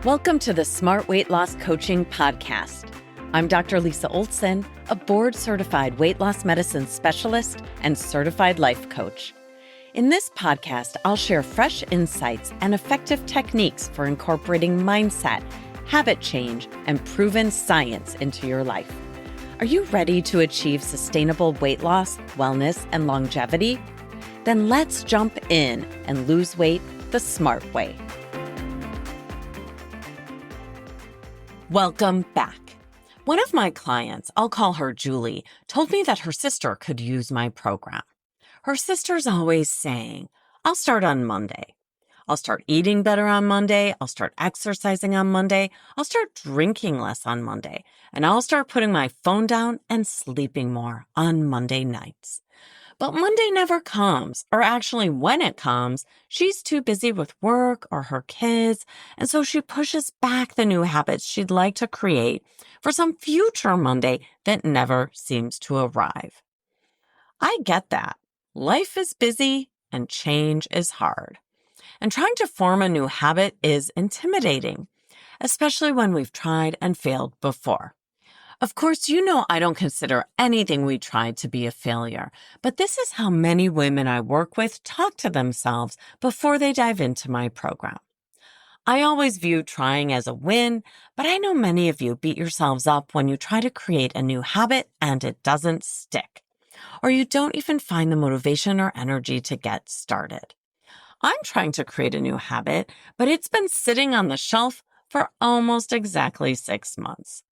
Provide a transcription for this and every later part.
Welcome to the Smart Weight Loss Coaching Podcast. I'm Dr. Lisa Olson, a board-certified weight loss medicine specialist and certified life coach. In this podcast, I'll share fresh insights and effective techniques for incorporating mindset, habit change, and proven science into your life. Are you ready to achieve sustainable weight loss, wellness, and longevity? Then let's jump in and lose weight the smart way. Welcome back. One of my clients, I'll call her Julie, told me that her sister could use my program. Her sister's always saying, I'll start on Monday. I'll start eating better on Monday. I'll start exercising on Monday. I'll start drinking less on Monday. And I'll start putting my phone down and sleeping more on Monday nights. But Monday never comes, or actually when it comes, she's too busy with work or her kids, and so she pushes back the new habits she'd like to create for some future Monday that never seems to arrive. I get that. Life is busy and change is hard. And trying to form a new habit is intimidating, especially when we've tried and failed before. Of course, you know I don't consider anything we tried to be a failure, but this is how many women I work with talk to themselves before they dive into my program. I always view trying as a win, but I know many of you beat yourselves up when you try to create a new habit and it doesn't stick, or you don't even find the motivation or energy to get started. I'm trying to create a new habit, but it's been sitting on the shelf for almost exactly 6 months.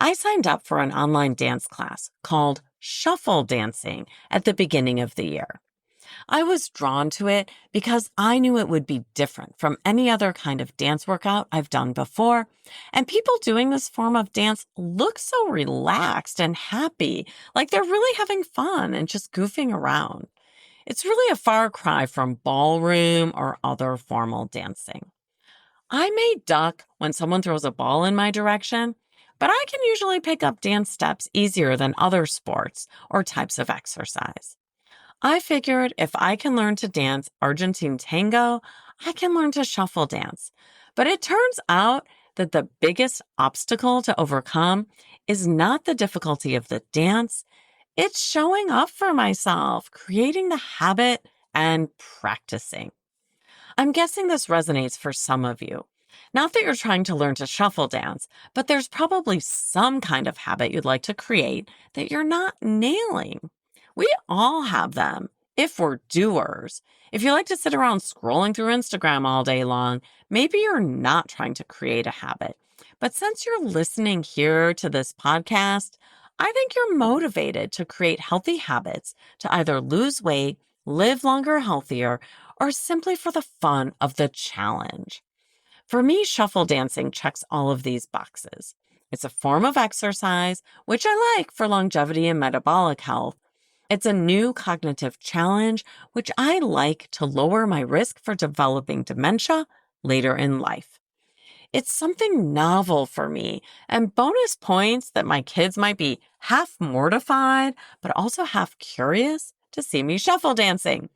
I signed up for an online dance class called Shuffle Dancing at the beginning of the year. I was drawn to it because I knew it would be different from any other kind of dance workout I've done before, and people doing this form of dance look so relaxed and happy, like they're really having fun and just goofing around. It's really a far cry from ballroom or other formal dancing. I may duck when someone throws a ball in my direction, but I can usually pick up dance steps easier than other sports or types of exercise. I figured if I can learn to dance Argentine tango, I can learn to shuffle dance. But it turns out that the biggest obstacle to overcome is not the difficulty of the dance, it's showing up for myself, creating the habit, and practicing. I'm guessing this resonates for some of you. Not that you're trying to learn to shuffle dance, but there's probably some kind of habit you'd like to create that you're not nailing. We all have them, if we're doers. If you like to sit around scrolling through Instagram all day long, maybe you're not trying to create a habit. But since you're listening here to this podcast, I think you're motivated to create healthy habits to either lose weight, live longer, healthier, or simply for the fun of the challenge. For me, shuffle dancing checks all of these boxes. It's a form of exercise, which I like for longevity and metabolic health. It's a new cognitive challenge, which I like to lower my risk for developing dementia later in life. It's something novel for me, and bonus points that my kids might be half mortified, but also half curious to see me shuffle dancing.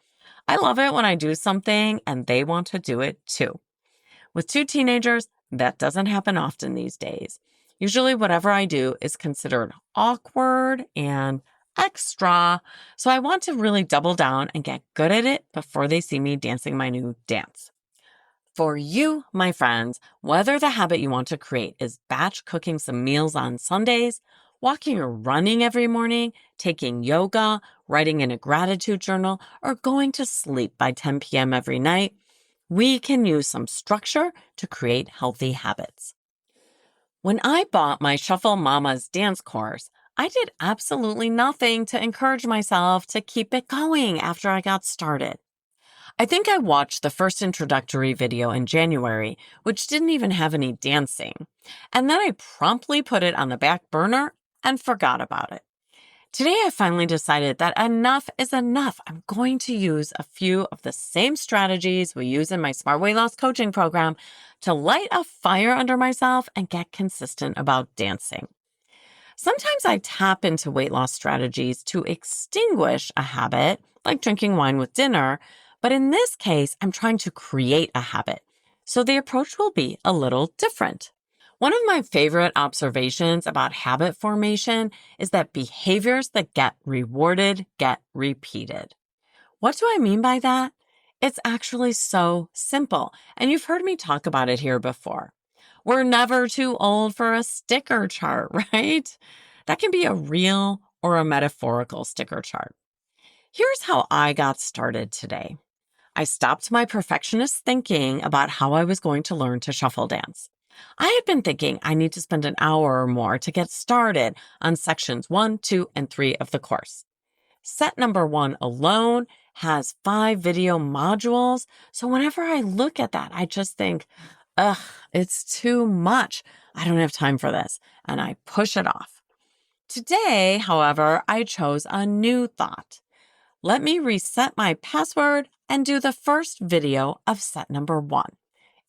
I love it when I do something and they want to do it too. With 2 teenagers, that doesn't happen often these days. Usually whatever I do is considered awkward and extra, so I want to really double down and get good at it before they see me dancing my new dance. For you, my friends, whether the habit you want to create is batch cooking some meals on Sundays, walking or running every morning, taking yoga, writing in a gratitude journal, or going to sleep by 10 p.m. every night, we can use some structure to create healthy habits. When I bought my Shuffle Mama's dance course, I did absolutely nothing to encourage myself to keep it going after I got started. I think I watched the first introductory video in January, which didn't even have any dancing, and then I promptly put it on the back burner and forgot about it. Today, I finally decided that enough is enough. I'm going to use a few of the same strategies we use in my Smart Weight Loss coaching program to light a fire under myself and get consistent about dancing. Sometimes I tap into weight loss strategies to extinguish a habit, like drinking wine with dinner, but in this case, I'm trying to create a habit. so the approach will be a little different. One of my favorite observations about habit formation is that behaviors that get rewarded get repeated. What do I mean by that? It's actually so simple, and you've heard me talk about it here before. We're never too old for a sticker chart, right? That can be a real or a metaphorical sticker chart. Here's how I got started today. I stopped my perfectionist thinking about how I was going to learn to shuffle dance. I had been thinking I need to spend an hour or more to get started on sections 1, 2, and 3 of the course. Set number 1 alone has 5 video modules, so whenever I look at that, I just think, ugh, it's too much. I don't have time for this, and I push it off. Today, however, I chose a new thought. Let me reset my password and do the first video of set number 1.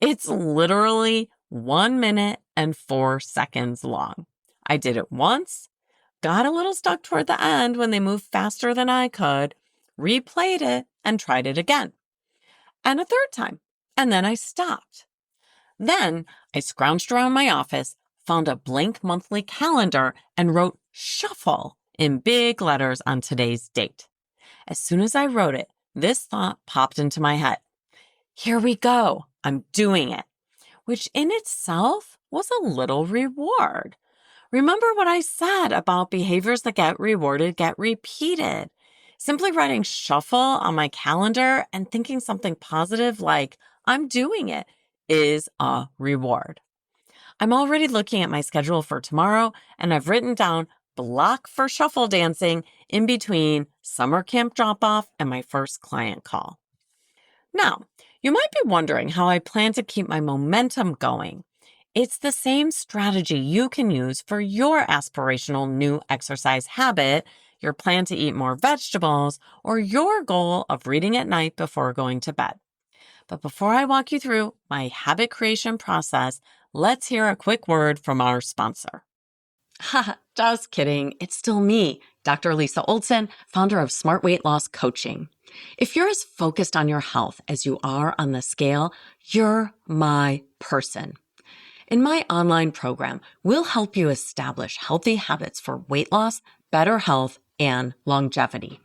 It's literally 1 minute and 4 seconds long. I did it once, got a little stuck toward the end when they moved faster than I could, replayed it, and tried it again. And a third time. And then I stopped. Then I scrounged around my office, found a blank monthly calendar, and wrote shuffle in big letters on today's date. As soon as I wrote it, this thought popped into my head. Here we go. I'm doing it. Which in itself was a little reward. Remember what I said about behaviors that get rewarded get repeated. Simply writing shuffle on my calendar and thinking something positive like, I'm doing it, is a reward. I'm already looking at my schedule for tomorrow, and I've written down block for shuffle dancing in between summer camp drop-off and my first client call. Now, you might be wondering how I plan to keep my momentum going. It's the same strategy you can use for your aspirational new exercise habit, your plan to eat more vegetables, or your goal of reading at night before going to bed. But before I walk you through my habit creation process, let's hear a quick word from our sponsor. Ha, just kidding. It's still me, Dr. Lisa Olson, founder of Smart Weight Loss Coaching. If you're as focused on your health as you are on the scale, you're my person. In my online program, we'll help you establish healthy habits for weight loss, better health, and longevity.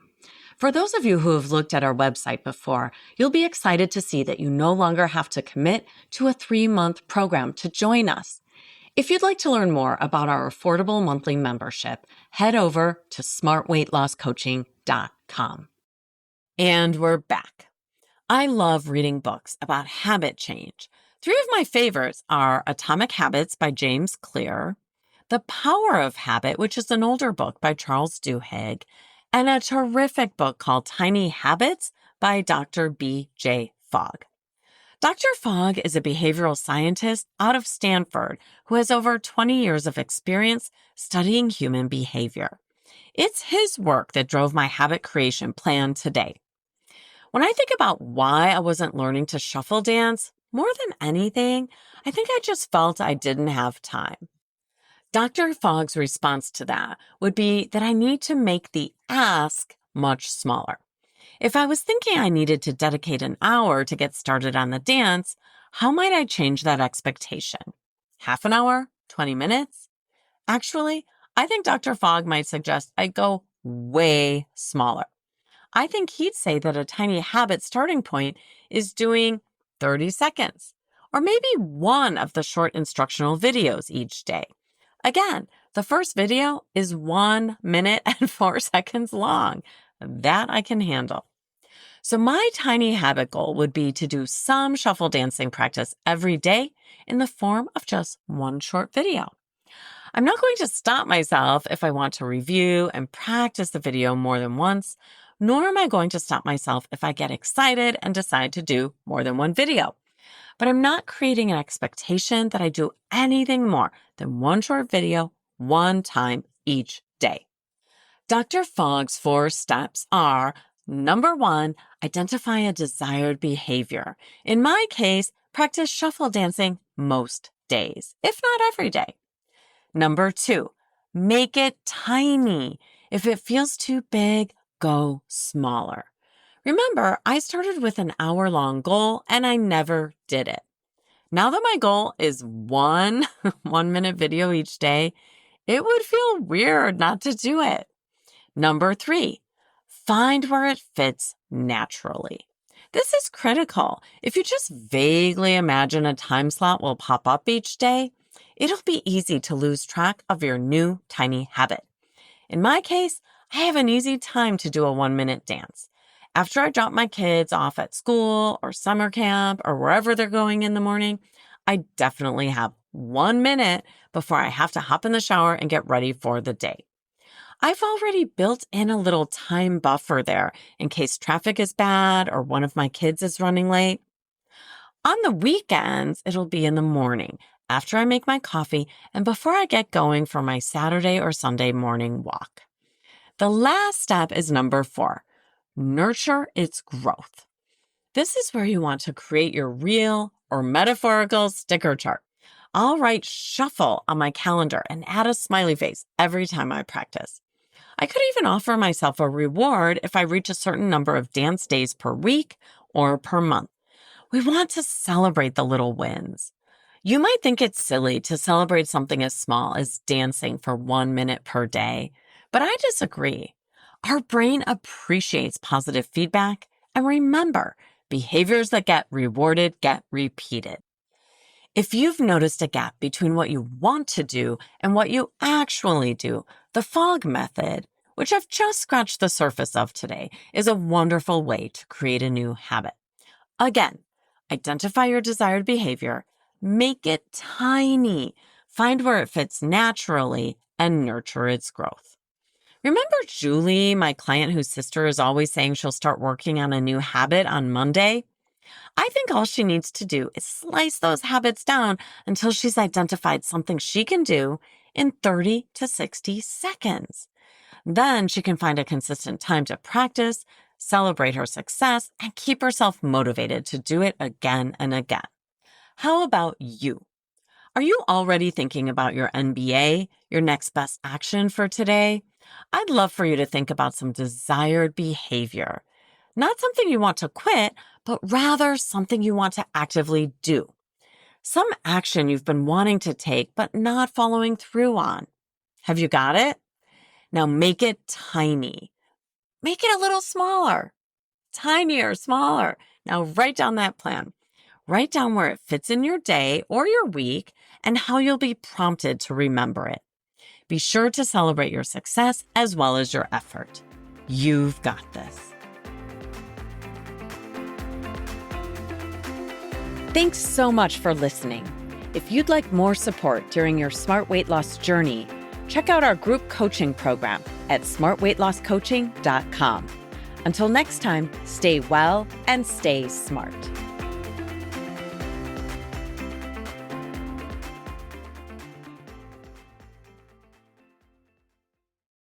For those of you who have looked at our website before, you'll be excited to see that you no longer have to commit to a 3-month program to join us. If you'd like to learn more about our affordable monthly membership, head over to smartweightlosscoaching.com. And we're back. I love reading books about habit change. 3 of my favorites are Atomic Habits by James Clear, The Power of Habit, which is an older book by Charles Duhigg, and a terrific book called Tiny Habits by Dr. B.J. Fogg. Dr. Fogg is a behavioral scientist out of Stanford who has over 20 years of experience studying human behavior. It's his work that drove my habit creation plan today. When I think about why I wasn't learning to shuffle dance, more than anything, I think I just felt I didn't have time. Dr. Fogg's response to that would be that I need to make the ask much smaller. If I was thinking I needed to dedicate an hour to get started on the dance, how might I change that expectation? Half an hour? 20 minutes? Actually, I think Dr. Fogg might suggest I go way smaller. I think he'd say that a tiny habit starting point is doing 30 seconds, or maybe one of the short instructional videos each day. Again, the first video is 1 minute and 4 seconds long. That I can handle. So my tiny habit goal would be to do some shuffle dancing practice every day in the form of just one short video. I'm not going to stop myself if I want to review and practice the video more than once, nor am I going to stop myself if I get excited and decide to do more than one video. But I'm not creating an expectation that I do anything more than one short video, one time each day. Dr. Fogg's 4 steps are: number 1, identify a desired behavior. In my case, practice shuffle dancing most days, if not every day. Number 2, make it tiny. If it feels too big, go smaller. Remember, I started with an hour-long goal and I never did it. Now that my goal is one 1-minute video each day, it would feel weird not to do it. Number 3, find where it fits naturally. This is critical. If you just vaguely imagine a time slot will pop up each day, it'll be easy to lose track of your new tiny habit. In my case, I have an easy time to do a 1-minute dance. After I drop my kids off at school or summer camp or wherever they're going in the morning, I definitely have 1 minute before I have to hop in the shower and get ready for the day. I've already built in a little time buffer there in case traffic is bad or one of my kids is running late. On the weekends, it'll be in the morning after I make my coffee and before I get going for my Saturday or Sunday morning walk. The last step is number 4, nurture its growth. This is where you want to create your real or metaphorical sticker chart. I'll write shuffle on my calendar and add a smiley face every time I practice. I could even offer myself a reward if I reach a certain number of dance days per week or per month. We want to celebrate the little wins. You might think it's silly to celebrate something as small as dancing for 1 minute per day, but I disagree. Our brain appreciates positive feedback, and remember, behaviors that get rewarded get repeated. If you've noticed a gap between what you want to do and what you actually do, the Fogg method, which I've just scratched the surface of today, is a wonderful way to create a new habit. Again, identify your desired behavior, make it tiny, find where it fits naturally, and nurture its growth. Remember Julie, my client whose sister is always saying she'll start working on a new habit on Monday? I think all she needs to do is slice those habits down until she's identified something she can do in 30 to 60 seconds. Then she can find a consistent time to practice, celebrate her success, and keep herself motivated to do it again and again. How about you? Are you already thinking about your NBA, your next best action for today? I'd love for you to think about some desired behavior. Not something you want to quit, but rather something you want to actively do. Some action you've been wanting to take but not following through on. Have you got it? Now make it tiny. Make it a little smaller. Tinier, smaller. Now write down that plan. Write down where it fits in your day or your week and how you'll be prompted to remember it. Be sure to celebrate your success as well as your effort. You've got this. Thanks so much for listening. If you'd like more support during your smart weight loss journey, check out our group coaching program at smartweightlosscoaching.com. Until next time, stay well and stay smart.